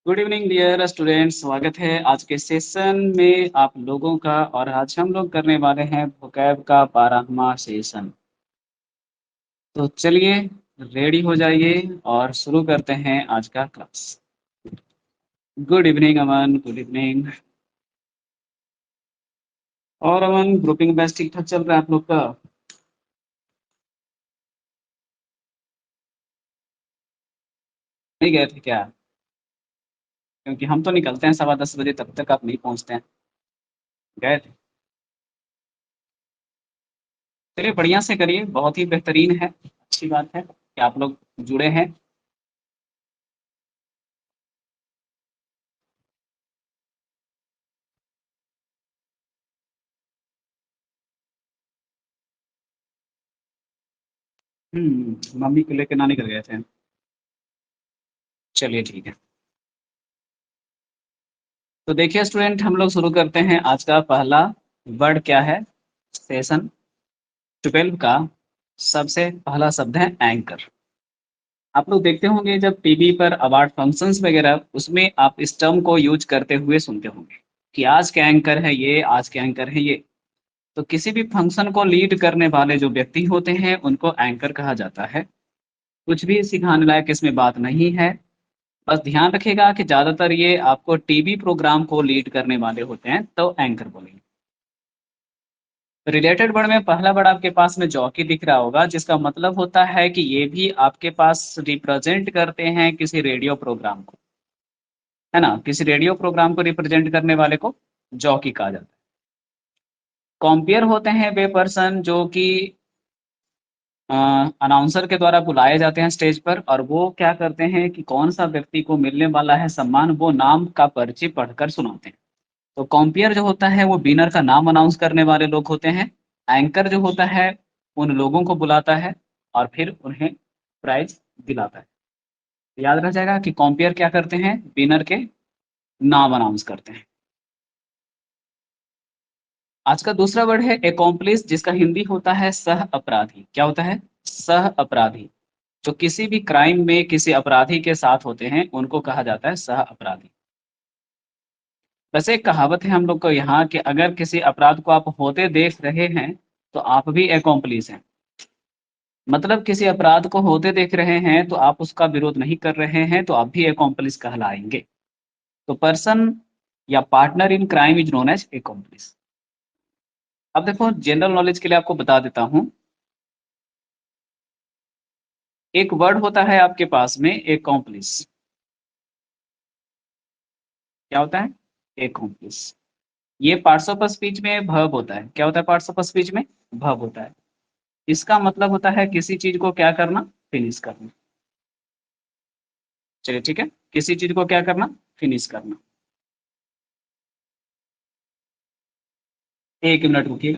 Good evening dear students, स्वागत है आज के सेशन में आप लोगों का। और आज हम लोग करने वाले हैं वोकैब का 12वां सेशन। तो चलिए रेडी हो जाइए और शुरू करते हैं आज का क्लास। गुड इवनिंग अमन, गुड इवनिंग। और अमन, ग्रुपिंग बैच ठीक ठाक चल रहा है आप लोग का? नहीं गए थे क्या? क्योंकि हम तो निकलते हैं 10:15 बजे, तब तक आप नहीं पहुंचते हैं। गए थे? चलिए बढ़िया से करिए, बहुत ही बेहतरीन है। अच्छी बात है कि आप लोग जुड़े हैं। मम्मी को लेकर नानी घर गए थे। चलिए ठीक है। तो देखिए स्टूडेंट, हम लोग शुरू करते हैं। आज का पहला वर्ड क्या है? सेशन 12 का सबसे पहला शब्द है एंकर। आप लोग देखते होंगे जब टीवी पर अवार्ड फंक्शंस वगैरह, उसमें आप इस टर्म को यूज करते हुए सुनते होंगे कि आज के एंकर है ये, आज के एंकर है ये। तो किसी भी फंक्शन को लीड करने वाले जो व्यक्ति होते हैं उनको एंकर कहा जाता है। कुछ भी सिखाने लायक इसमें बात नहीं है। बस ध्यान रखिएगा कि ज्यादातर ये आपको टीवी प्रोग्राम को लीड करने वाले होते हैं तो एंकर बोलेंगे। रिलेटेड वर्ड में पहला वर्ड आपके पास में जॉकी दिख रहा होगा, जिसका मतलब होता है कि ये भी आपके पास रिप्रेजेंट करते हैं किसी रेडियो प्रोग्राम को, है ना। किसी रेडियो प्रोग्राम को रिप्रेजेंट करने वाले को जॉकी कहा जाता है। कॉम्पियर होते हैं वे पर्सन जो कि अनाउंसर के द्वारा बुलाए जाते हैं स्टेज पर, और वो क्या करते हैं कि कौन सा व्यक्ति को मिलने वाला है सम्मान, वो नाम का पर्ची पढ़कर सुनाते हैं। तो कॉम्पियर जो होता है वो विनर का नाम अनाउंस करने वाले लोग होते हैं। एंकर जो होता है उन लोगों को बुलाता है और फिर उन्हें प्राइज दिलाता है। याद रह जाएगा कि कॉम्पियर क्या करते हैं, विनर के नाम अनाउंस करते हैं। आज का दूसरा वर्ड है एकॉम्प्लिस, जिसका हिंदी होता है सह अपराधी। क्या होता है? सह अपराधी। जो किसी भी क्राइम में किसी अपराधी के साथ होते हैं उनको कहा जाता है सह अपराधी। वैसे एक कहावत है हम लोग को यहाँ कि अगर किसी अपराध को आप होते देख रहे हैं तो आप भी एकॉम्प्लिस हैं। मतलब किसी अपराध को होते देख रहे हैं तो आप उसका विरोध नहीं कर रहे हैं तो आप भी एकॉम्प्लिस कहलाएंगे। तो पर्सन या partner in crime is known as accomplice. अब देखो, जनरल नॉलेज के लिए आपको बता देता हूं। एक वर्ड होता है आपके पास में एकॉम्प्लिस। क्या होता है? एकॉम्प्लिस। ये पार्ट्स ऑफ स्पीच में verb होता है। क्या होता है? पार्ट्स ऑफ स्पीच में verb होता है। इसका मतलब होता है किसी चीज को क्या करना, फिनिश करना। चलिए ठीक है, किसी चीज को क्या करना, फिनिश करना। एक मिनट रुकिए।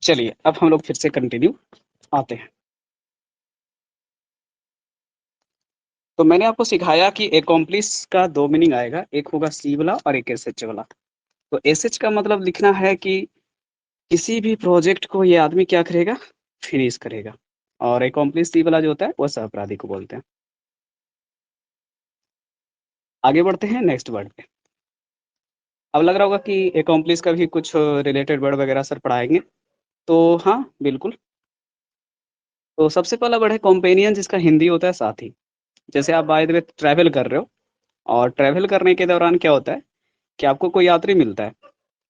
चलिए अब हम लोग फिर से कंटिन्यू आते हैं। तो मैंने आपको सिखाया कि एकॉम्प्लिस का दो मीनिंग आएगा, एक होगा सी वाला और एक एस एच वाला। तो एस एच का मतलब लिखना है कि किसी भी प्रोजेक्ट को ये आदमी क्या करेगा, फिनिश करेगा। और एकॉम्प्लिस सी वाला जो होता है वो सहअपराधी को बोलते हैं। आगे बढ़ते हैं नेक्स्ट वर्ड पे। अब लग रहा होगा कि एकॉम्प्लिस का भी कुछ रिलेटेड वर्ड वगैरह सर पढ़ाएंगे। तो हाँ बिल्कुल। तो सबसे पहला वर्ड है कॉम्पेनियन, जिसका हिंदी होता है साथी। जैसे आप बाय द वे ट्रैवल कर रहे हो, और ट्रैवल करने के दौरान क्या होता है कि आपको कोई यात्री मिलता है,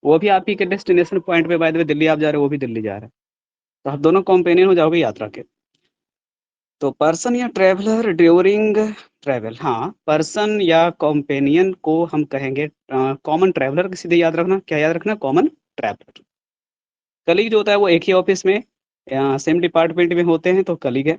वो भी आप ही के डेस्टिनेशन पॉइंट पे, बाय द वे दिल्ली आप जा रहे हो, वो भी दिल्ली जा रहा है, तो आप दोनों कॉम्पेनियन हो जाओगे यात्रा के। तो पर्सन या ट्रैवलर ड्यूरिंग ट्रैवल, हाँ, पर्सन या कंपेनियन को हम कहेंगे कॉमन ट्रैवलर, सीधे याद रखना, क्या याद रखना? Common traveller. कलीग जो होता है वो एक ही ऑफिस में या सेम डिपार्टमेंट में होते हैं तो कलीग है।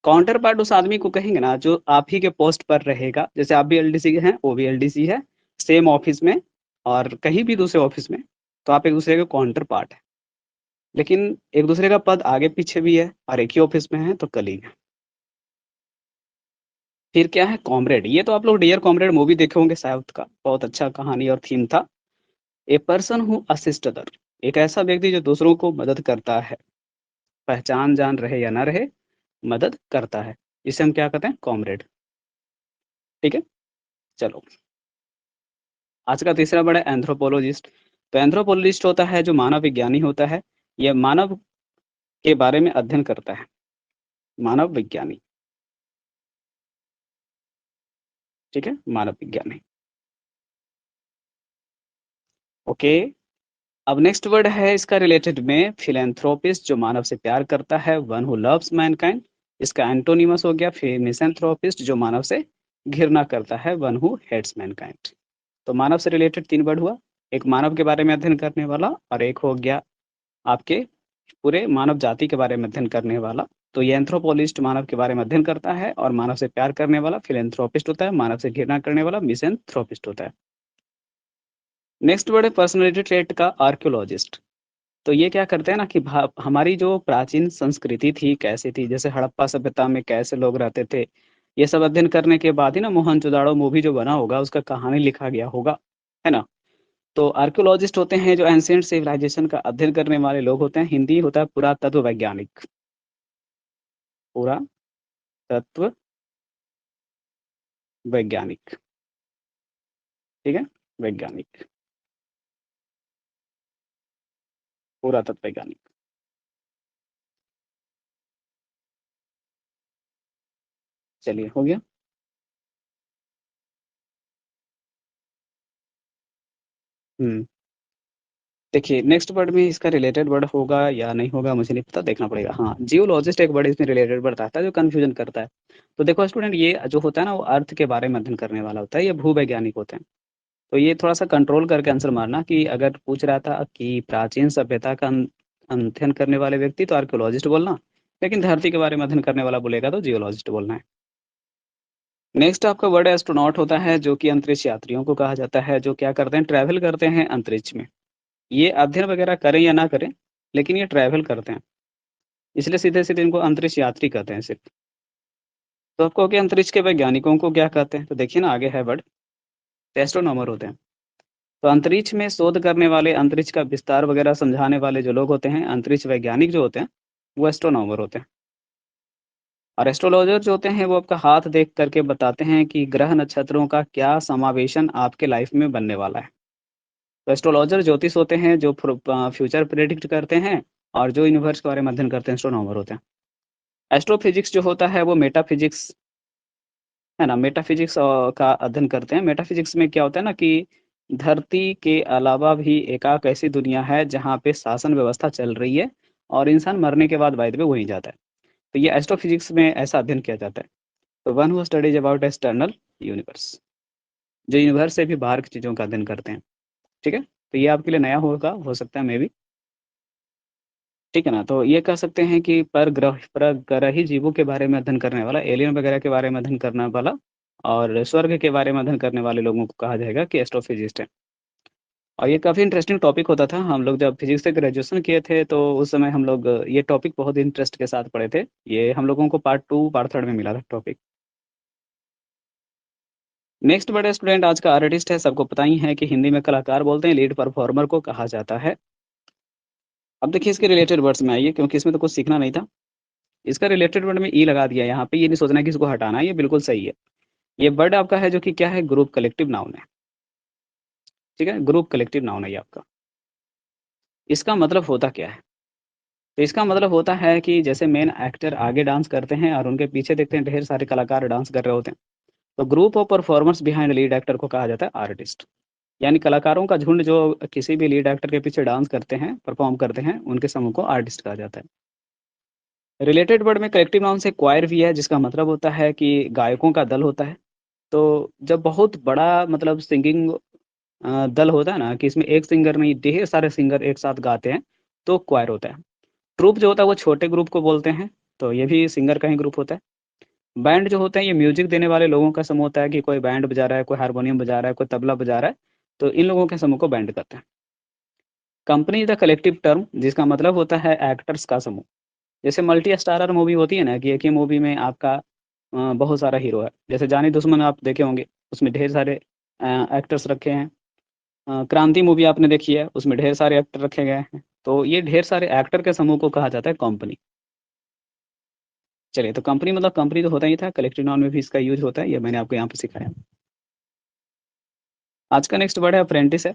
काउंटर पार्ट उस आदमी को कहेंगे ना जो आप ही के पोस्ट पर रहेगा, जैसे आप भी एलडीसी के हैं, वो भी एलडीसी है, सेम ऑफिस में और कहीं भी दूसरे ऑफिस में, तो आप एक दूसरे के काउंटर पार्ट है। लेकिन एक दूसरे का पद आगे पीछे भी है और एक ही ऑफिस में है तो कलीग है। फिर क्या है? कॉमरेड। ये तो आप लोग डियर कॉमरेड मूवी देखे होंगे साउथ का, बहुत अच्छा कहानी और थीम था। A person who assist other, एक ऐसा व्यक्ति जो दूसरों को मदद करता है, पहचान जान रहे या ना रहे, मदद करता है, इसे हम क्या कहते हैं? कॉमरेड। ठीक है, चलो। आज का तीसरा वर्ड है एंथ्रोपोलॉजिस्ट। तो एंथ्रोपोलॉजिस्ट होता है जो मानव विज्ञानी होता है, यह मानव के बारे में अध्ययन करता है, मानव विज्ञानी। ठीक है, मानव विज्ञानी। ओके, अब नेक्स्ट वर्ड है इसका रिलेटेड में फिलेंथ्रोपिस्ट, जो मानव से प्यार करता है, वन हु लव्स मैनकाइंड। इसका एंटोनिमस हो गया फिर मिसैंथ्रोपिस्ट, जो मानव से घृणा करता है, वन हु हेट्स मैनकाइंड। तो मानव से रिलेटेड तीन वर्ड हुआ, एक मानव के बारे में अध्ययन करने वाला और एक हो गया आपके पूरे मानव जाति के बारे में अध्ययन करने वाला। तो ये एंथ्रोपोलिस्ट मानव के बारे में अध्ययन करता है और मानव से प्यार करने वाला फिलेंथ्रोपिस्ट होता है, मानव से घृणा करने वाला मिसैंथ्रोपिस्ट होता है। नेक्स्ट वर्ड है पर्सनैलिटी ट्रेट का आर्कियोलॉजिस्ट। तो ये क्या करते हैं ना कि हमारी जो प्राचीन संस्कृति थी कैसी थी, जैसे हड़प्पा सभ्यता में कैसे लोग रहते थे, ये सब अध्ययन करने के बाद ही ना मोहनजोदाड़ो मूवी जो बना होगा उसका कहानी लिखा गया होगा, है ना? तो आर्कियोलॉजिस्ट होते हैं जो एंशिएंट सिविलाइजेशन का अध्ययन करने वाले लोग होते हैं। हिंदी होता है पुरातत्व वैज्ञानिक, पुरातत्व वैज्ञानिक। ठीक है, वैज्ञानिक, पुरातत्व वैज्ञानिक। चलिए, हो गया। हम्म, देखिए नेक्स्ट वर्ड में इसका रिलेटेड वर्ड होगा या नहीं होगा मुझे नहीं पता, देखना पड़ेगा। हाँ, जियोलॉजिस्ट एक वर्ड इसमें रिलेटेड वर्ड आता है जो कंफ्यूजन करता है। तो देखो स्टूडेंट, ये जो होता है ना वो अर्थ के बारे में अध्ययन करने वाला होता है, ये भूवैज्ञानिक होते हैं। तो ये थोड़ा सा कंट्रोल करके आंसर मारना कि अगर पूछ रहा था कि प्राचीन सभ्यता का अध्ययन करने वाले व्यक्ति तो आर्कियोलॉजिस्ट बोलना, लेकिन धरती के बारे में अध्ययन करने वाला बोलेगा तो जियोलॉजिस्ट बोलना है। नेक्स्ट आपका वर्ड एस्ट्रोनॉट होता है, जो कि अंतरिक्ष यात्रियों को कहा जाता है, जो क्या करते हैं? ट्रैवल करते हैं अंतरिक्ष में। ये अध्ययन वगैरह करें या ना करें, लेकिन ये ट्रैवल करते हैं, इसलिए सीधे सीधे इनको अंतरिक्ष यात्री कहते हैं सिर्फ। तो आपको कि अंतरिक्ष के वैज्ञानिकों को क्या कहते हैं? तो देखिए ना, आगे है वर्ड, एस्ट्रोनॉमर होते हैं। तो अंतरिक्ष में शोध करने वाले, अंतरिक्ष का विस्तार वगैरह समझाने वाले जो लोग होते हैं, अंतरिक्ष वैज्ञानिक जो होते हैं, वो एस्ट्रोनॉमर होते हैं। और एस्ट्रोलॉजर जो होते हैं वो आपका हाथ देख करके बताते हैं कि ग्रह नक्षत्रों का क्या समावेशन आपके लाइफ में बनने वाला है। तो एस्ट्रोलॉजर ज्योतिष होते हैं जो फ्यूचर प्रेडिक्ट करते हैं, और जो यूनिवर्स के बारे में अध्ययन करते हैं एस्ट्रोनॉमर होते हैं। एस्ट्रोफिजिक्स जो होता है वो मेटाफिजिक्स, है ना, मेटाफिजिक्स का अध्ययन करते हैं। मेटाफिजिक्स में क्या होता है ना कि धरती के अलावा भी एकाक ऐसी दुनिया है जहाँ पे शासन व्यवस्था चल रही है और इंसान मरने के बाद बाय द वे वहीं जाता है। तो ये एस्ट्रोफिजिक्स में ऐसा अध्ययन किया जाता है। तो one who studies about external universe, जो यूनिवर्स से भी बाहर की चीज़ों का अध्ययन करते हैं। ठीक है, तो ये आपके लिए नया होगा, हो सकता है मे बी। ठीक है ना, तो ये कह सकते हैं कि परग्रही जीवों के बारे में अध्ययन करने वाला, एलियन वगैरह के बारे में अध्ययन करने वाला और स्वर्ग के बारे में अध्ययन करने वाले लोगों को कहा जाएगा कि एस्ट्रोफिजिस्ट है। और ये काफ़ी इंटरेस्टिंग टॉपिक होता था। हम लोग जब फिजिक्स से ग्रेजुएशन किए थे तो उस समय हम लोग ये टॉपिक बहुत इंटरेस्ट के साथ पढ़े थे। ये हम लोगों को पार्ट 2 पार्ट 3 में मिला था टॉपिक। नेक्स्ट बड़े स्टूडेंट आज का आर्टिस्ट है, सबको पता ही है कि हिंदी में कलाकार बोलते हैं, लीड परफॉर्मर को कहा जाता है। अब देखिए इसके रिलेटेड वर्ड्स में आइए, क्योंकि इसमें तो कुछ सीखना नहीं था। इसका रिलेटेड वर्ड में ई लगा दिया यहाँ पे, ये नहीं सोचना कि इसको हटाना है, ये बिल्कुल सही है। ये वर्ड आपका है जो कि क्या है? ग्रुप कलेक्टिव नाउन है। ठीक है, ग्रुप कलेक्टिव नाउन है ये आपका। इसका मतलब होता क्या है? तो इसका मतलब होता है कि जैसे मेन एक्टर आगे डांस करते हैं और उनके पीछे देखते हैं ढेर सारे कलाकार डांस कर रहे होते हैं, तो group of performers behind lead actor को कहा जाता है आर्टिस्ट। यानी कलाकारों का झुंड जो किसी भी लीड एक्टर के पीछे डांस करते हैं, परफॉर्म करते हैं, उनके समूह को आर्टिस्ट कहा जाता है। रिलेटेड वर्ड में कलेक्टिव नाउन से क्वायर भी है, जिसका मतलब होता है कि गायकों का दल होता है। तो जब बहुत बड़ा मतलब सिंगिंग दल होता है ना, कि इसमें एक सिंगर नहीं, ढेर सारे सिंगर एक साथ गाते हैं, तो क्वायर होता है। ट्रूप जो होता है वो छोटे ग्रुप को बोलते हैं, तो ये भी सिंगर का ही ग्रुप होता है। बैंड जो होते हैं ये म्यूजिक देने वाले लोगों का समूह होता है, कि कोई बैंड बजा रहा है, कोई हारमोनियम बजा रहा है, कोई तबला बजा रहा है, तो इन लोगों के समूह को बैंड कहते हैं। Company is the collective term, जिसका मतलब होता है एक्टर्स का समूह। जैसे मल्टी स्टारर मूवी होती है ना, कि एक ही मूवी में आपका बहुत सारा हीरो है। जैसे जानी दुश्मन आप देखे होंगे, उसमें ढेर सारे एक्टर्स रखे हैं। क्रांति मूवी आपने देखी है, उसमें ढेर सारे एक्टर रखे गए हैं। तो ये ढेर सारे एक्टर के समूह को कहा जाता है कंपनी। चलिए, तो कंपनी मतलब कंपनी तो होता ही था, कलेक्टिव नाउन में भी इसका यूज़ होता है, ये मैंने आपको यहाँ पे सिखाया। आज का नेक्स्ट वर्ड है अप्रेंटिस है।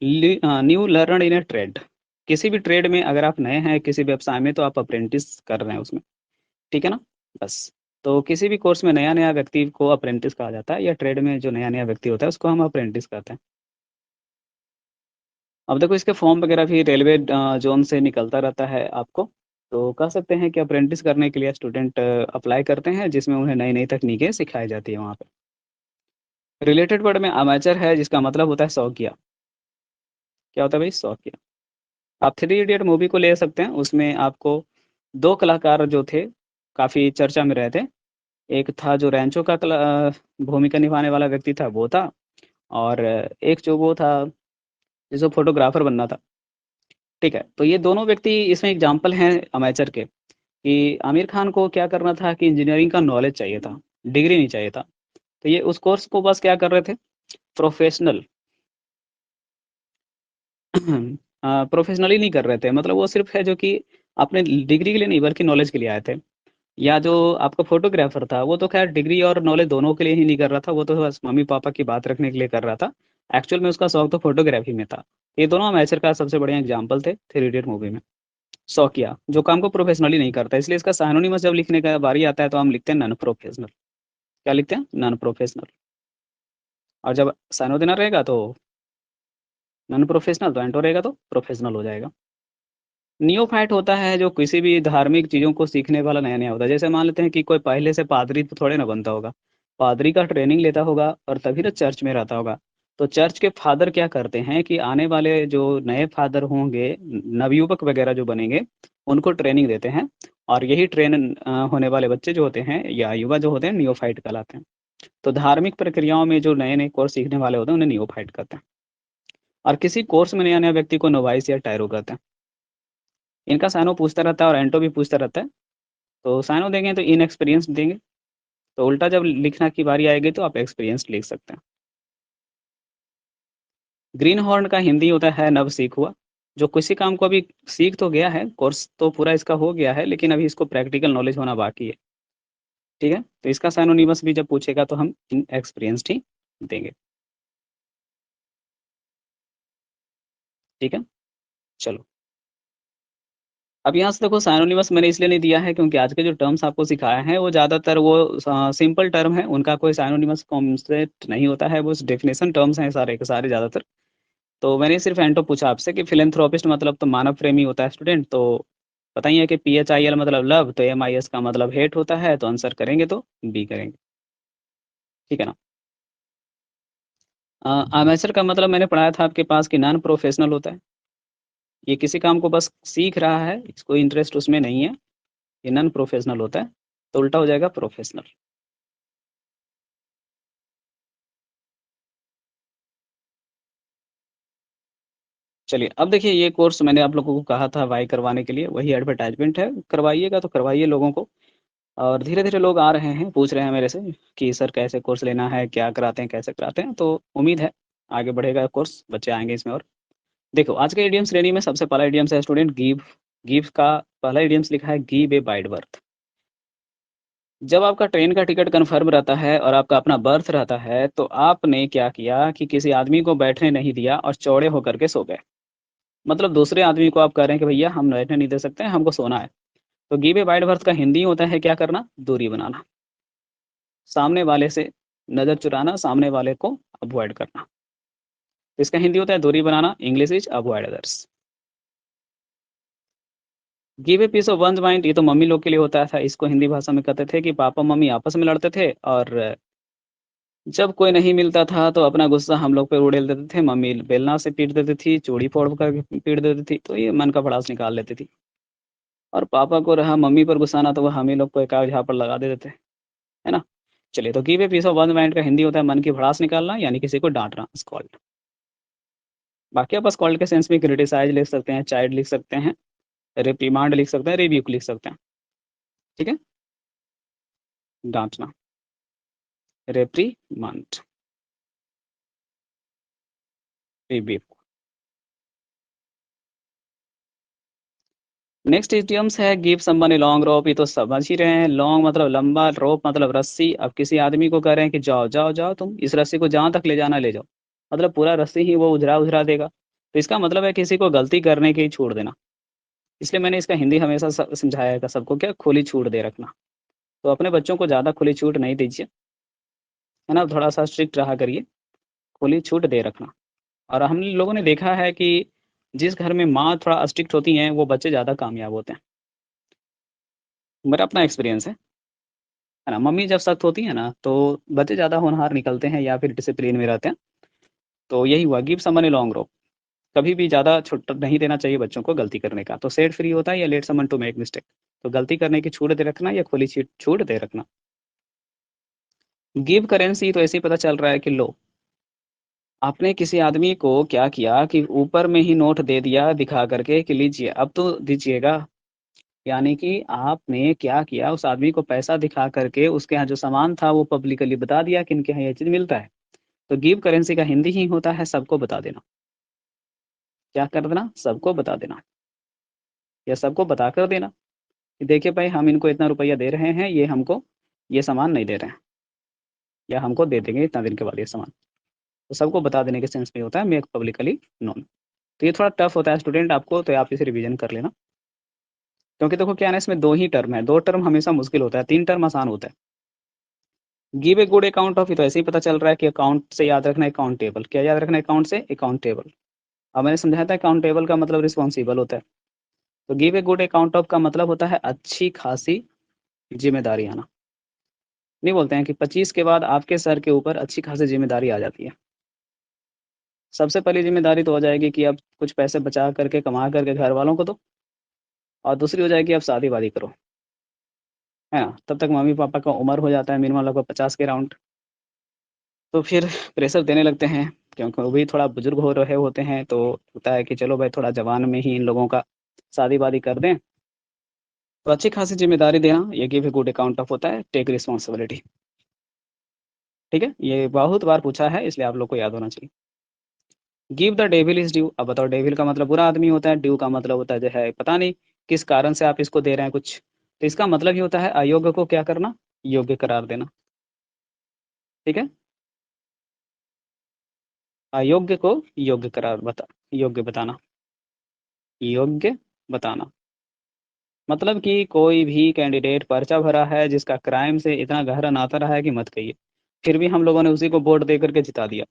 न्यू लर्नर इन अ ट्रेड। किसी भी ट्रेड में अगर आप नए हैं, किसी व्यवसाय में, तो आप अप्रेंटिस कर रहे हैं उसमें, ठीक है ना? बस। तो किसी भी कोर्स में नया-नया व्यक्ति को अप्रेंटिस कहा जाता है, या ट्रेड में जो नया-नया व्यक्ति होता है उसको हम अप्रेंटिस कहते हैं। अब देखो, इसके फॉर्म वगैरह भी रेलवे ज़ोन से निकलता रहता है आपको। तो कह सकते हैं कि अप्रेंटिस करने के लिए स्टूडेंट अप्लाई करते हैं, जिसमें उन्हें नई-नई तकनीकें सिखाई जाती है वहाँ पे। रिलेटेड वर्ड में अमेचर है, जिसका मतलब होता है शौकिया। क्या होता है भाई? शौकिया। आप थ्री इडियट मूवी को ले सकते हैं, उसमें आपको 2 कलाकार जो थे, काफ़ी चर्चा में रहे थे। एक था जो रैंचो का भूमिका निभाने वाला व्यक्ति था, वो था। और एक जो वो था, जिसको फ़ोटोग्राफ़र बनना था, ठीक है? तो ये दोनों व्यक्ति इसमें एग्ज़ाम्पल हैं अमेचर के, कि आमिर खान को क्या करना था कि इंजीनियरिंग का नॉलेज चाहिए था, डिग्री नहीं चाहिए था। तो ये उस कोर्स को बस क्या कर रहे थे, प्रोफ़ेशनल प्रोफ़ेशनली नहीं कर रहे थे, मतलब वो सिर्फ़ है जो कि अपने डिग्री के लिए नहीं, बल्कि नॉलेज के लिए आए थे। या जो आपका फ़ोटोग्राफ़र था, वो तो ख़ैर डिग्री और नॉलेज दोनों के लिए ही नहीं कर रहा था, वो तो बस मम्मी-पापा की बात रखने के लिए कर रहा था। एक्चुअल में उसका शौक तो फ़ोटोग्राफ़ी में था। ये दोनों अमेचर का सबसे बढ़िया एग्ज़ाम्पल थे थ्री इडियट मूवी में। शौकिया, जो काम को प्रोफ़ेशनली नहीं करता, इसलिए इसका सिनोनिमस जब लिखने का बारी आता है, तो हम लिखते हैं नॉन प्रोफ़ेशनल। क्या लिखते हैं? Non professional. और जब साइनो देना रहेगा तो नॉन प्रोफ़ेशनल, तो एंटो रहेगा तो प्रोफ़ेशनल हो जाएगा। नियोफ़ाइट होता है जो किसी भी धार्मिक चीज़ों को सीखने वाला नया-नया होता है। जैसे मान लेते हैं कि कोई पहले से पादरी तो थोड़े ना बनता होगा। पादरी का ट्रेनिंग लेता होगा और तभी तो चर्च में रहता होगा। तो चर्च के फ़ादर क्या करते हैं कि आने वाले जो नए फ़ादर होंगे, नवयुवक वगैरह जो बनेंगे, उनको ट्रेनिंग देते हैं। और यही होने वाले बच्चे जो होते हैं या युवा जो होते हैं, नियोफ़ाइट कहलाते हैं। तो धार्मिक प्रक्रियाओं में जो नए-नए कोर्स सीखने वाले होते हैं, उन्हें नियोफ़ाइट कहते हैं। और किसी कोर्स में नया-नया व्यक्ति को नोवाइस या टायरो कहते हैं। इनका साइनो पूछता रहता है और एंटो भी पूछता रहता है। तो साइनो देंगे तो इनएक्सपीरियंस्ड देंगे, तो उल्टा जब लिखना की बारी आएगी तो आप एक्सपीरियंस्ड लिख सकते हैं। ग्रीन हॉर्न का हिंदी होता है नवसीख हुआ, जो किसी काम को अभी सीख तो गया है, कोर्स तो पूरा इसका हो गया है, लेकिन अभी इसको प्रैक्टिकल नॉलेज होना बाकी है, ठीक है? तो इसका सिनोनिमस भी जब पूछेगा तो हम इनएक्सपीरियंस्ड ही देंगे, ठीक है? चलो, अब यहाँ से देखो, सिनोनिमस मैंने इसलिए नहीं दिया है क्योंकि आज के जो टर्म्स आपको सिखाए हैं वो ज़्यादातर वो सिंपल टर्म है, उनका कोई सिनोनिमस कॉन्सेप्ट नहीं होता है, वो डेफिनेशन टर्म्स हैं सारे के सारे ज़्यादातर। तो मैंने सिर्फ़ एंटो पूछा आपसे कि फिलैंथ्रोपिस्ट मतलब तो मानव प्रेमी होता है स्टूडेंट, तो पता ही है कि PHIL मतलब लव, तो MIS का मतलब हेट होता है, तो आंसर करेंगे तो बी करेंगे, ठीक है ना? अमेचर का मतलब मैंने पढ़ाया था आपके पास कि नॉन प्रोफेशनल होता है। ये किसी काम को बस सीख रहा है, इसको इंटरेस्ट उसमें नहीं है, ये नॉन प्रोफेशनल होता है, तो उल्टा हो जाएगा प्रोफेशनल। चलिए, अब देखिए, ये कोर्स मैंने आप लोगों को कहा था बाय करवाने के लिए, वही एडवर्टाइज़मेंट है, करवाइएगा तो करवाइए लोगों को। और धीरे-धीरे लोग आ रहे हैं, पूछ रहे हैं मेरे से कि सर कैसे कोर्स लेना है, क्या कराते हैं, कैसे कराते हैं? तो उम्मीद है आगे बढ़ेगा कोर्स, बच्चे आएँगे इसमें और। देखो, आज के इडियम श्रेणी में सबसे पहला इडियम्स है स्टूडेंट गिव। गिव का पहला इडियम्स लिखा है गिव ए वाइड बर्थ। जब आपका ट्रेन का टिकट कन्फर्म रहता है और आपका अपना बर्थ रहता है, तो आपने क्या किया कि किसी आदमी को बैठने नहीं दिया और चौड़े होकर के सो गए। मतलब दूसरे आदमी को आप कह रहे हैं कि भैया हम बैठने नहीं दे सकते हैं, हमको सोना है। तो गिव ए वाइड बर्थ का हिंदी होता है क्या करना? दूरी बनाना। सामने वाले से नज़र चुराना, सामने वाले को अवॉइड करना। तो इसका हिंदी होता है दूरी बनाना, English is avoid others. Give a piece of one's mind, ये तो मम्मी लोग के लिए होता था। इसको हिंदी भाषा में कहते थे कि पापा मम्मी आपस में लड़ते थे और जब कोई नहीं मिलता था तो अपना गुस्सा हम लोग पे उड़ेल देते थे। मम्मी बेलना से पीट देती थी, चूड़ी फोड़ कर पीट देती थी, तो ये मन का भड़ास निकाल लेती थी। और पापा को रहा मम्मी पर गुस्सा ना, तो वो हम ही लोग को एक आध झापड़ लगा देते थे, है ना? चलिए, तो give a piece of one mind का हिंदी होता है मन की भड़ास निकालना, यानी किसी को डांटना, स्कॉल्ड। बाकी आप स्कॉल्ड के सेंस में क्रिटिसाइज लिख सकते हैं, चाइल्ड लिख सकते हैं, रिप्रीमांड लिख सकते हैं, रिब्यूक लिख सकते हैं। ठीक है, डांटना, रिप्रीमांड, रिब्यूक। नेक्स्ट इडियम्स है गिव समवन ए लॉन्ग रोप। ये तो समझ ही रहे हैं, लॉन्ग मतलब लंबा, रोप मतलब रस्सी। अब किसी आदमी को कह रहे हैं कि जाओ जाओ जाओ, तुम इस रस्सी को जहाँ तक ले जाना ले जाओ, मतलब पूरा रस्सी ही वो उधरा उधरा देगा। तो इसका मतलब है किसी को गलती करने की छोड़ देना। इसलिए मैंने इसका हिंदी हमेशा समझाया है सबको, क्या, खुली छूट दे रखना। तो अपने बच्चों को ज़्यादा खुली छूट नहीं दीजिए, है ना? थोड़ा सा स्ट्रिक्ट रहा करिए, खुली छूट दे रखना। और हम लोगों ने देखा है कि जिस घर में माँ थोड़ा स्ट्रिक्ट होती हैं वो बच्चे ज़्यादा कामयाब होते हैं। मेरा अपना एक्सपीरियंस है ना? मम्मी जब सख्त होती है ना तो बच्चे ज़्यादा होनहार निकलते हैं या फिर डिसिप्लिन में रहते हैं। तो यही हुआ, गिव समवन ए लॉन्ग रोप। कभी भी ज़्यादा छूट नहीं देना चाहिए बच्चों को गलती करने का। तो सेट फ्री होता है या let someone to make mistake. तो गलती करने की छूट दे रखना या खुली छूट दे रखना। गिव करेंसी, तो ऐसे ही पता चल रहा है कि लो, आपने किसी आदमी को क्या किया कि ऊपर में ही नोट दे दिया दिखा करके कि लीजिए अब तो दीजिएगा। यानी कि आपने क्या किया, उस आदमी को पैसा दिखा करके उसके यहाँ जो सामान था वो पब्लिकली बता दिया कि इनके यहाँ ये चीज़ मिलता है। तो गिव करेंसी का हिंदी ही होता है सबको बता देना। क्या कर देना? सबको बता देना, या सबको बता कर देना कि देखिए भाई, हम इनको इतना रुपया दे रहे हैं, ये हमको ये सामान नहीं दे रहे हैं, या हमको दे देंगे इतना दिन के बाद ये सामान। तो सबको बता देने के सेंस में होता है मेक पब्लिकली नोन। तो ये थोड़ा टफ होता है स्टूडेंट आपको, तो आप इसे रिवीजन कर लेना। क्योंकि देखो क्या है ना, इसमें 2 ही टर्म है, 2 टर्म हमेशा मुश्किल होता है, 3 टर्म आसान होता है। Give a good account of, तो ऐसे ही पता चल रहा है कि अकाउंट से याद रखना अकाउंटेबल। क्या याद रखना अकाउंट से? अकाउंटेबल। अब मैंने समझाया था अकाउंटेबल का मतलब रिस्पॉन्सिबल होता है। तो give a good account of का मतलब होता है अच्छी खासी ज़िम्मेदारी आना। नहीं बोलते हैं कि 25 के बाद आपके सर के ऊपर अच्छी खासी ज़िम्मेदारी आ जाती है। सबसे पहली ज़िम्मेदारी तो हो जाएगी कि अब कुछ पैसे बचा करके, कमा करके घर वालों को दो, और दूसरी हो जाएगी अब शादी-वादी करो, है ना? तब तक मम्मी-पापा का उम्र हो जाता है मिनिमम लगभग 50 के अराउंड। तो फिर प्रेशर देने लगते हैं, क्योंकि वो भी थोड़ा बुजुर्ग हो रहे होते हैं, तो होता है कि चलो भाई थोड़ा जवान में ही इन लोगों का शादी-वादी कर दें। तो अच्छी खासी ज़िम्मेदारी देना, ये give a good account of होता है, टेक रिस्पॉन्सिबिलिटी। ठीक है? ये बहुत बार पूछा है, इसलिए आप लोग को याद होना चाहिए। Give the devil his due. अब बताओ, डेविल का मतलब बुरा आदमी होता है, ड्यू का मतलब होता है जो है पता नहीं किस कारण से आप इसको दे रहे हैं कुछ। तो इसका मतलब ये होता है अयोग्य को क्या करना? योग्य करार देना। ठीक है? अयोग्य को योग्य योग्य बताना, योग्य बताना। मतलब कि कोई भी कैंडिडेट पर्चा भरा है जिसका क्राइम से इतना गहरा नाता रहा है कि मत कहिए, फिर भी हम लोगों ने उसी को वोट दे करके जिता दिया।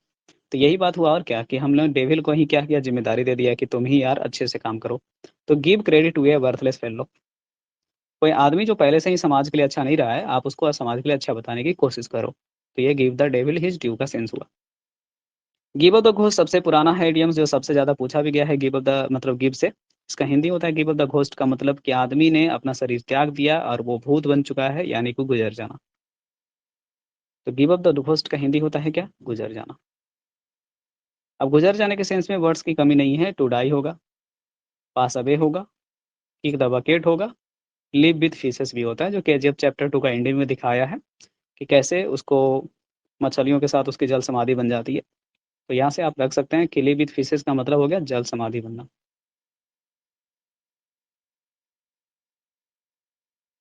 तो यही बात हुआ, और क्या, कि हम लोग डेविल को ही क्या किया, ज़िम्मेदारी दे दिया कि तुम ही यार अच्छे से काम करो। तो give credit to a worthless fellow. कोई आदमी जो पहले से ही समाज के लिए अच्छा नहीं रहा है, आप उसको समाज के लिए अच्छा बताने की कोशिश करो। तो ये give the devil his due का सेंस हुआ। गिव अप द घोस्ट सबसे पुराना है इडियम, जो सबसे ज़्यादा पूछा भी गया है। गिव अप द मतलब गिव से, इसका हिंदी होता है गिव अप द घोस्ट का मतलब कि आदमी ने अपना शरीर त्याग दिया और वो भूत बन चुका है, यानी कि गुजर जाना। तो गिव अप द घोस्ट का हिंदी होता है क्या? गुजर जाना। अब गुजर जाने के सेंस में वर्ड्स की कमी नहीं है, टू डाई होगा, पास अवे होगा, किक द बकेट होगा, लिव विथ फीसेस भी होता है, जो केजीएफ चैप्टर 2 का एंडिंग में दिखाया है कि कैसे उसको मछलियों के साथ उसकी जल समाधि बन जाती है। तो यहाँ से आप रख सकते हैं कि लिव विथ फीसेस का मतलब हो गया जल समाधि बनना।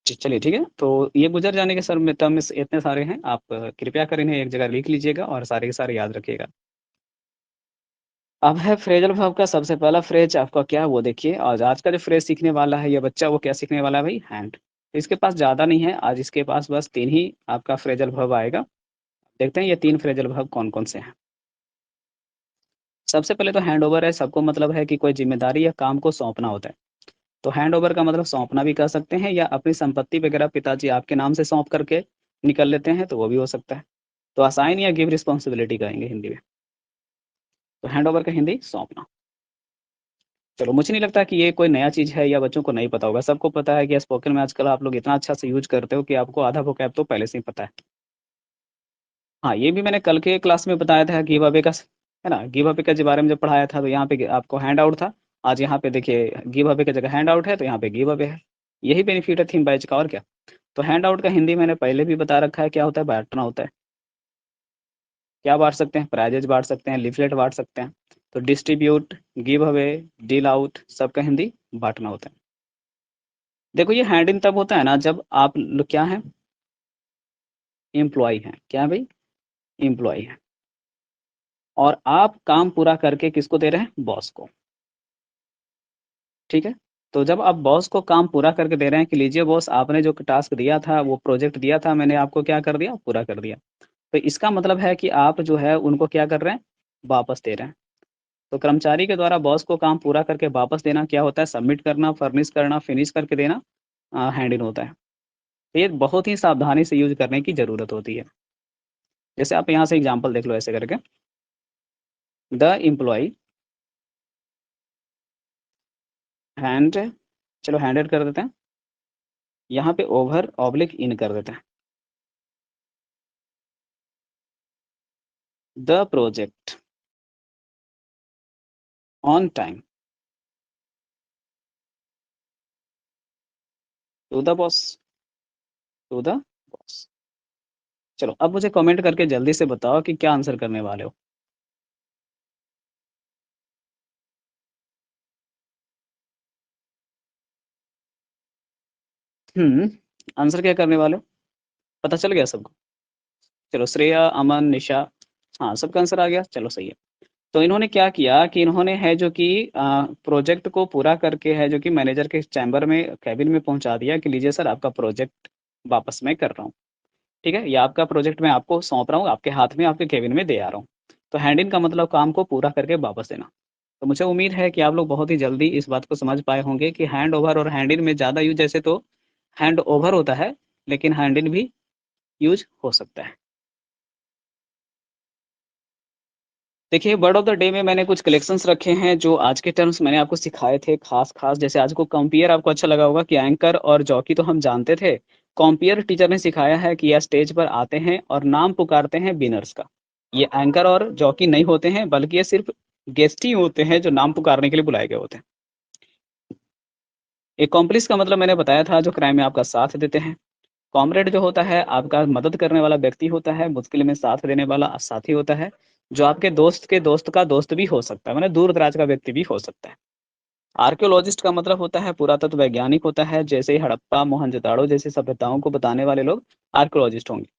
चलिए ठीक है, तो ये गुजर जाने के सर में टर्म इतने सारे हैं, आप कृपया कर इन्हें एक जगह लिख लीजिएगा और सारे के सारे याद रखिएगा। अब है फ्रेजल वर्ब का सबसे पहला फ्रेज आपका क्या है वो देखिए। और आज का जो फ्रेज सीखने वाला है ये बच्चा, वो क्या सीखने वाला है भाई? हैंड। इसके पास ज़्यादा नहीं है आज, इसके पास बस 3 ही आपका फ्रेजल वर्ब आएगा। देखते हैं ये 3 फ्रेजल वर्ब कौन-कौन से हैं। सबसे पहले तो हैंड ओवर है, सबको मतलब है कि कोई ज़िम्मेदारी या काम को सौंपना होता है। तो हैंड ओवर का मतलब सौंपना भी कह सकते हैं, या अपनी संपत्ति वगैरह पिताजी आपके नाम से सौंप करके निकल लेते हैं तो वो भी हो सकता है। तो असाइन या गिव रिस्पॉन्सिबिलिटी कहेंगे हिंदी में। तो हैंड ओवर का हिंदी सौंपना। चलो, मुझे नहीं लगता कि ये कोई नया चीज़ है या बच्चों को नहीं पता होगा, सबको पता है कि स्पोकन में आजकल आप लोग इतना अच्छा से यूज़ करते हो कि आपको आधा वोकैब तो पहले से ही पता है। हाँ, ये भी मैंने कल के क्लास में बताया था गिव अवे का, है ना? गिव अवे के बारे में जब पढ़ाया था तो यहाँ पे आपको हैंड आउट था। आज यहाँ पे देखिए गिव अवे की जगह हैंड आउट है, तो यहाँ पे गिव अवे है। यही बेनिफिट है थीम बैच का, और क्या। तो हैंड आउट का हिंदी मैंने पहले भी बता रखा है, क्या होता है? बाँटना होता है। क्या बाँट सकते हैं? प्राइजेज़ बाँट सकते हैं, लीफलेट बाँट सकते हैं। तो distribute, give away, deal out सबका हिंदी बाँटना होता है। देखो, ये हैंड इन तब होता है ना जब आप क्या हैं? एम्प्लॉयी हैं। क्या हैं भई? एम्प्लॉयी हैं। और आप काम पूरा करके किसको दे रहे हैं? बॉस को। ठीक है? तो जब आप बॉस को काम पूरा करके दे रहे हैं कि लीजिए बॉस, आपने जो टास्क दिया था, वो प्रोजेक्ट दिया था, मैंने आपको क्या कर दिया? पूरा कर दिया। तो इसका मतलब है कि आप जो है उनको क्या कर रहे हैं? वापस दे रहे हैं। तो कर्मचारी के द्वारा बॉस को काम पूरा करके वापस देना क्या होता है? सबमिट करना, फर्निश करना, फिनिश करके देना हैंड इन होता है। तो ये बहुत ही सावधानी से यूज़ करने की ज़रूरत होती है। जैसे आप यहाँ से एग्ज़ाम्पल देख लो ऐसे करके, द एम्प्लॉयी हैंड, चलो हैंडेड कर देते हैं। यहाँ पे ओवर ऑब्लिक इन कर देते हैं। The project on time to the boss, to the boss. चलो, अब मुझे कमेंट करके जल्दी से बताओ कि क्या आंसर करने वाले हो? आंसर क्या करने वाले हो? पता चल गया सबको? चलो, श्रेया, अमन, निशा, हाँ, सबका आंसर आ गया, चलो सही है। तो इन्होंने क्या किया कि इन्होंने है जो कि प्रोजेक्ट को पूरा करके है जो कि मैनेजर के चैम्बर में, केबिन में पहुँचा दिया कि लीजिए सर, आपका प्रोजेक्ट वापस मैं कर रहा हूँ। ठीक है? या आपका प्रोजेक्ट मैं आपको सौंप रहा हूँ, आपके हाथ में, आपके केबिन में दे आ रहा हूँ। तो हैंड इन का मतलब काम को पूरा करके वापस देना। तो मुझे उम्मीद है कि आप लोग बहुत ही जल्दी इस बात को समझ पाए होंगे कि हैंड ओवर और हैंड इन में ज़्यादा यूज़ जैसे तो हैंड ओवर होता है, लेकिन हैंड इन भी यूज़ हो सकता है। देखिए, वर्ड ऑफ द डे में मैंने कुछ कलेक्शंस रखे हैं जो आज के टर्म्स मैंने आपको सिखाए थे खास-खास। जैसे आज को कंपेयर आपको अच्छा लगा होगा कि एंकर और जॉकी तो हम जानते थे। कंपेयर टीचर ने सिखाया है कि यह स्टेज पर आते हैं और नाम पुकारते हैं विनर्स का। ये एंकर और जॉकी नहीं होते हैं, बल्कि ये सिर्फ़ गेस्ट ही होते हैं जो नाम पुकारने के लिए बुलाए गए होते हैं। एक्कॉम्प्लिस का मतलब मैंने बताया था, जो क्राइम में आपका साथ देते हैं। कॉमरेड जो होता है आपका मदद करने वाला व्यक्ति होता है, मुश्किल में साथ देने वाला साथी होता है, जो आपके दोस्त के दोस्त का दोस्त भी हो सकता है, माने दूर-दराज का व्यक्ति भी हो सकता है। आर्कियोलॉजिस्ट का मतलब होता है पुरातत्व वैज्ञानिक होता है, जैसे ही हड़प्पा, मोहनजोदड़ो जैसी सभ्यताओं को बताने वाले लोग आर्कियोलॉजिस्ट होंगे।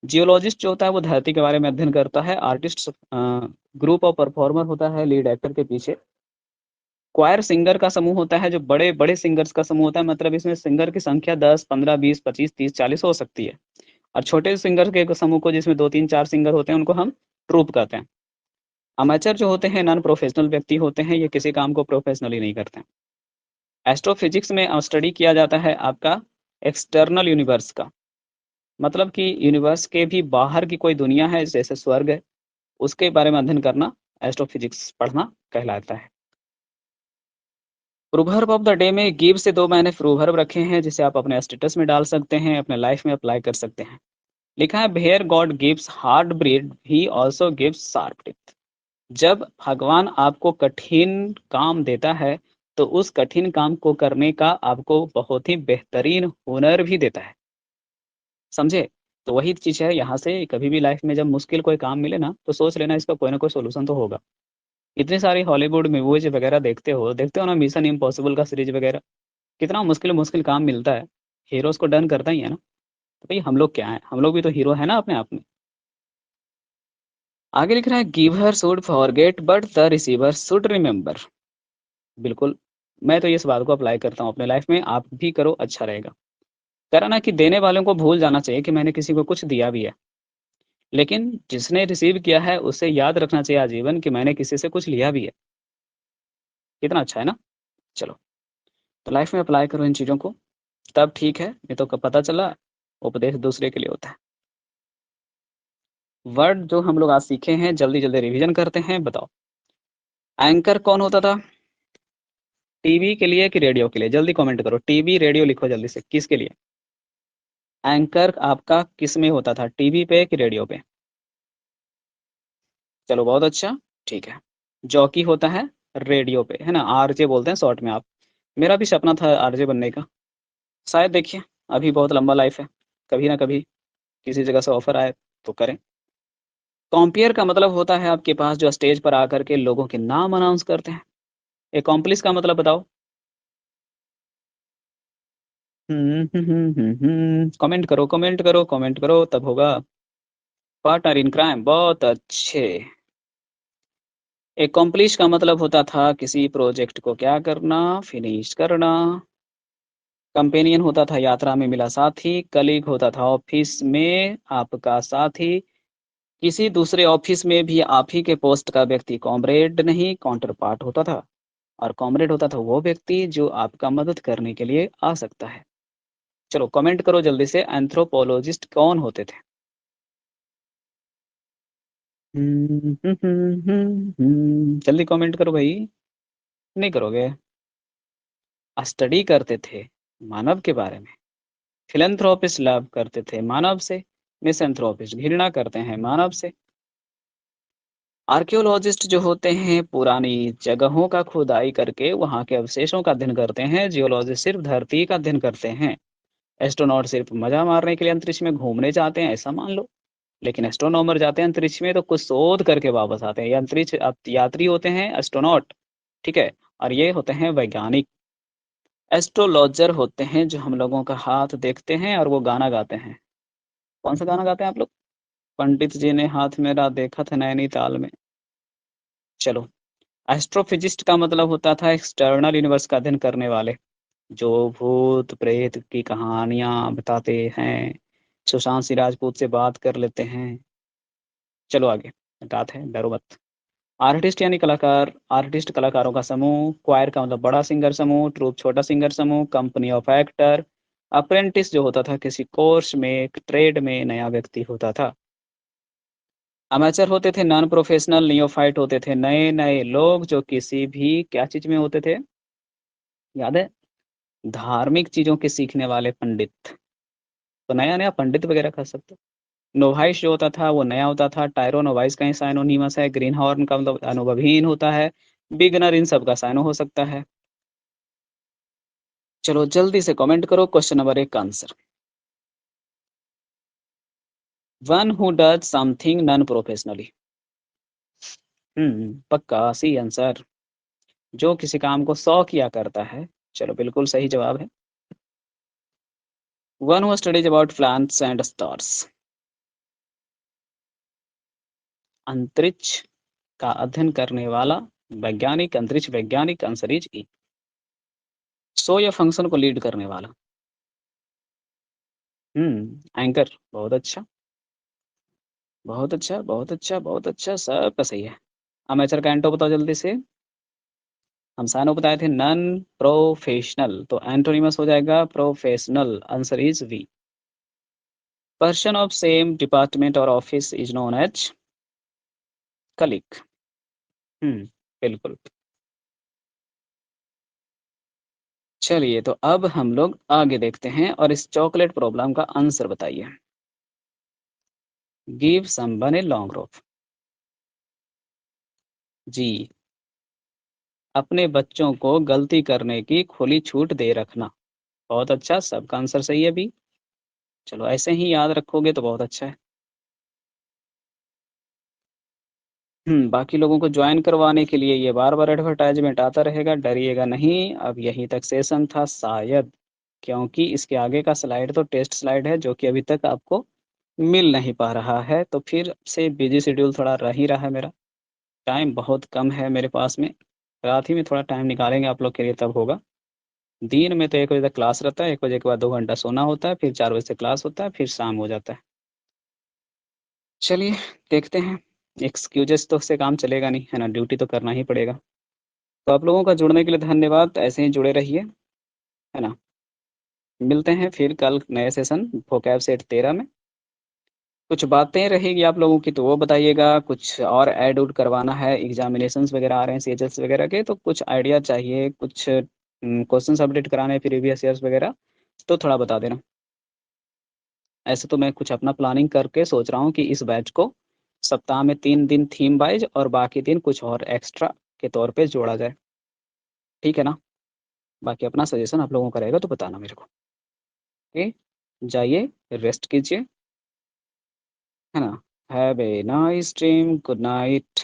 जियोलॉजिस्ट जो होता है वो धरती के बारे में अध्ययन करता है। आर्टिस्ट ग्रुप ऑफ परफॉर्मर होता है लीड एक्टर के पीछे। क्वायर सिंगर का समूह होता है, जो बड़े-बड़े सिंगर्स का समूह होता है, मतलब इसमें सिंगर की संख्या 10, 15, 20, 25, 30, 40 हो सकती है। और छोटे सिंगर के समूह को, जिसमें 2, 3, 4 सिंगर होते हैं, उनको हम ट्रूप कहते हैं। अमेचर जो होते हैं नॉन प्रोफेशनल व्यक्ति होते हैं, ये किसी काम को प्रोफेशनली नहीं करते हैं। एस्ट्रोफिजिक्स में स्टडी किया जाता है आपका एक्सटर्नल यूनिवर्स का, मतलब कि यूनिवर्स के भी बाहर की कोई दुनिया है, जैसे स्वर्ग है, उसके बारे में अध्ययन करना एस्ट्रोफिजिक्स पढ़ना कहलाता है। प्रोवर्ब ऑफ द डे में गिव से 2 मैंने प्रोवर्ब रखे हैं, जिसे आप अपने स्टेटस में डाल सकते हैं, अपने लाइफ में अप्लाई कर सकते हैं। लिखा है, where God gives hard bread he also gives sharp teeth. जब भगवान आपको कठिन काम देता है, तो उस कठिन काम को करने का आपको बहुत ही बेहतरीन हुनर भी देता है। समझे? तो वही चीज़ है, यहाँ से कभी भी लाइफ में जब मुश्किल कोई काम मिले ना, तो सोच लेना इसका कोई ना कोई सॉल्यूशन तो होगा। इतनी सारी हॉलीवुड मूवीज़ वगैरह देखते हो ना, मिशन इम्पॉसिबल का सीरीज़ वगैरह, कितना मुश्किल-मुश्किल काम मिलता है, हीरो उसको डन करता ही है ना। तो भई हम लोग क्या हैं? हम लोग भी तो हीरो हैं ना अपने आप में। आगे लिख रहा है, giver should forget but the receiver should remember. बिल्कुल, मैं तो इस बात को अप्लाई करता हूँ अपने लाइफ में, आप भी करो, अच्छा रहेगा। कह रहा ना कि देने वालों को भूल जाना चाहिए कि मैंने किसी को कुछ दिया भी है। लेकिन जिसने रिसीव किया है उसे याद रखना चाहिए आजीवन कि मैंने किसी से कुछ लिया भी है। कितना अच्छा है ना? चलो, तो लाइफ में अप्लाई करो इन चीज़ों को, तब ठीक है, नहीं तो कब पता चला उपदेश दूसरे के लिए होता है। वर्ड जो हम लोग आज सीखे हैं, जल्दी-जल्दी रिवीजन करते हैं, बताओ। एंकर कौन होता था? टीवी के लिए कि रेडियो के लिए? जल्दी कमेंट करो, टीवी, रेडियो लिखो जल्दी से, किसके लिए? एंकर आपका किस में होता था, टीवी पे कि रेडियो पे? चलो बहुत अच्छा, ठीक है। जॉकी होता है रेडियो पे, है ना? आरजे बोलते हैं शॉर्ट में आप। मेरा भी सपना था आरजे बनने का। शायद देखिए, अभी बहुत लंबा लाइफ है, कभी ना कभी किसी जगह से ऑफ़र आए तो करें। कॉम्पेयर का मतलब होता है आपके पास जो स्टेज पर आकर के लोगों के नाम अनाउंस करते हैं। एक्कॉम्प्लिश का मतलब बताओ? कमेंट करो, कमेंट करो, कमेंट करो तब होगा। पार्टनर इन क्राइम, बहुत अच्छे। एक्कॉम्प्लिश का मतलब होता था किसी प्रोजेक्ट को क्या करना? फिनिश करना। कंपेनियन होता था यात्रा में मिला साथी, कलीग होता था ऑफिस में आपका साथी, किसी दूसरे ऑफिस में भी आप ही के पोस्ट का व्यक्ति कॉमरेड नहीं काउंटर पार्ट होता था, और कॉमरेड होता था वो व्यक्ति जो आपका मदद करने के लिए आ सकता है। चलो कमेंट करो जल्दी से, एंथ्रोपोलॉजिस्ट कौन होते थे? जल्दी कमेंट करो भाई, नहीं करोगे? स्टडी करते थे मानव के बारे में। फिलैंथ्रोपिस्ट लव करते थे मानव से, मिसैंथ्रोपिस्ट घृणा करते हैं मानव से। आर्कियोलॉजिस्ट जो होते हैं पुरानी जगहों का खुदाई करके वहाँ के अवशेषों का अध्ययन करते हैं। जियोलॉजिस्ट सिर्फ धरती का अध्ययन करते हैं। एस्ट्रोनॉट सिर्फ मजा मारने के लिए अंतरिक्ष में घूमने जाते हैं, ऐसा मान लो। लेकिन एस्ट्रोनॉमर जाते हैं अंतरिक्ष में तो कुछ शोध करके वापस आते हैं। ये अंतरिक्ष यात्री होते हैं एस्ट्रोनॉट, ठीक है? और ये होते हैं वैज्ञानिक। एस्ट्रोलॉजर होते हैं जो हम लोगों का हाथ देखते हैं और वो गाना गाते हैं। कौन सा गाना गाते हैं आप लोग? पंडित जी ने हाथ मेरा देखा था नैनीताल में। चलो, एस्ट्रोफिजिस्ट का मतलब होता था एक्सटर्नल यूनिवर्स का अध्ययन करने वाले, जो भूत प्रेत की कहानियां बताते हैं, सुशांत सिंह राजपूत से बात कर लेते हैं। चलो आगे, बताते हैं, डरो मत। आर्टिस्ट यानी कलाकार, आर्टिस्ट कलाकारों का समूह, क्वायर का मतलब बड़ा सिंगर समूह, ट्रूप छोटा सिंगर समूह, कंपनी ऑफ एक्टर। अप्रेंटिस जो होता था किसी कोर्स में, एक ट्रेड में नया व्यक्ति होता था। अमेचर होते थे नॉन प्रोफेशनल, नियोफाइट होते थे नए नए लोग जो किसी भी क्या चीज में होते थे, याद है? धार्मिक चीजों के सीखने वाले पंडित, तो नया नया पंडित वगैरह कर सकते। नोवाइस जो होता था वो नया होता था। टायरो नोवाइस का ही साइनोनिमस है। ग्रीन हॉर्न का मतलब अनुभवहीन होता है। बिगनर इन सब का साइनो हो सकता है। चलो जल्दी से कमेंट करो क्वेश्चन नंबर 1 का answer. One who does something non professionally. पक्का सी आंसर, जो किसी काम को शौकिया करता है। चलो बिल्कुल सही जवाब है। One who studies about plants and stars. अंतरिक्ष का अध्ययन करने वाला वैज्ञानिक, अंतरिक्ष वैज्ञानिक, आंसर इज ई। शो या फंक्शन को लीड करने वाला। एंकर, बहुत अच्छा, बहुत अच्छा, बहुत अच्छा, बहुत अच्छा, सबका सही है। अमेचर का एंटो बताओ जल्दी से। हम साइनो बताए थे नन प्रोफेशनल, तो एंटोनिमस हो जाएगा professional, answer is we. Person of same department और office is known as colleague. बिल्कुल। चलिए तो अब हम लोग आगे देखते हैं और इस चॉकलेट प्रॉब्लम का आंसर बताइए। Give someone a long rope. जी, अपने बच्चों को गलती करने की खुली छूट दे रखना। बहुत अच्छा, सबका आंसर सही है भी। चलो ऐसे ही याद रखोगे तो बहुत अच्छा है। बाकी लोगों को ज्वाइन करवाने के लिए ये बार-बार एडवर्टाइज़मेंट आता रहेगा, डरिएगा नहीं। अब यहीं तक सेशन था शायद, क्योंकि इसके आगे का स्लाइड तो टेस्ट स्लाइड है जो कि अभी तक आपको मिल नहीं पा रहा है, तो फिर से बिज़ी शेड्यूल थोड़ा रह ही रहा है मेरा। टाइम बहुत कम है मेरे पास में, रात ही में थोड़ा टाइम निकालेंगे आप लोग के लिए तब होगा। दिन में तो 1 बजे तक क्लास रहता है, 1 बजे के बाद 2 घंटा सोना होता है, फिर 4 बजे से क्लास होता है, फिर शाम हो जाता है। चलिए देखते हैं, एक्सक्यूज़ेज़ तो से काम चलेगा नहीं, है ना? ड्यूटी तो करना ही पड़ेगा। तो आप लोगों का जुड़ने के लिए धन्यवाद, ऐसे ही जुड़े रहिए। है ना? मिलते हैं फिर कल नए सेशन vocab सेट 13 में। कुछ बातें रहेगी आप लोगों की तो वो बताइएगा, कुछ और ऐड उड करवाना है, एग्ज़ामिनेशंस वगैरह आ रहे हैं सीएचएस वगैरह के, तो कुछ आइडिया चाहिए, कुछ क्वेश्चन्स अपडेट कराने हैं प्रीवियस ईयर्स वगैरह, तो थोड़ा बता देना। ऐसे तो मैं कुछ अपना प्लानिंग करके सोच रहा हूँ कि इस बैच को सप्ताह में 3 दिन थीम वाइज़ और बाकी दिन कुछ और एक्स्ट्रा के तौर पे जोड़ा जाए। ठीक है ना? बाकी अपना सजेशन आप लोगों का रहेगा तो बताना मेरे को। ओके? जाइए, रेस्ट कीजिए, है ना? Have a nice dream, good night.